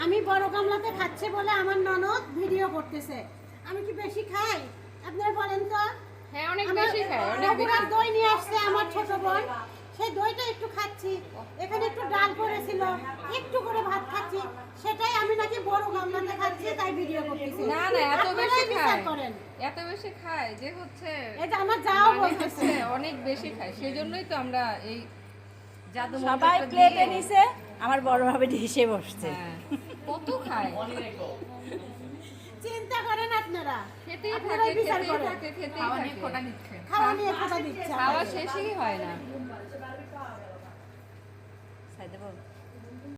আমি বড় গামলাতে খাচ্ছে বলে আমার ননদ ভিডিও করতেছে। আমি কি বেশি খাই আপনারা বলেন তো? হ্যাঁ অনেক বেশি খায়, অনেক বেশি। দই নিয়ে আসছে আমার ছোট বোন, সেই দইটা একটু খাচ্ছি, এখানে একটু ডাল করেছিল, একটু করে ভাত খাচ্ছি, সেটাই আমি নাকি বড় গামলাতে খাচ্ছি তাই ভিডিও করতেছি। না না এত বেশি বিচার খায়, করেন। এত বেশি খায় যে হচ্ছে এটা আমার যাও মানে বলতেছে হচ্ছে অনেক বেশি খায়, সেজন্যই তো আমরা এই জাদু সবাই মন্ত্রটা প্লেটে দিয়ে- নিছে, আমার বড় ভাবে ঢেসে বসছে। হ্যাঁ, কত খায়, চিন্তা করেন আপনারা, খেতেই আপনারাই থাকে বিচার খেতেই করেন। থাকে খেতেই থাকে, খাওয়া নিয়ে কথা দিচ্ছে খাওয়া শেষই হয় না। খাই দেবো?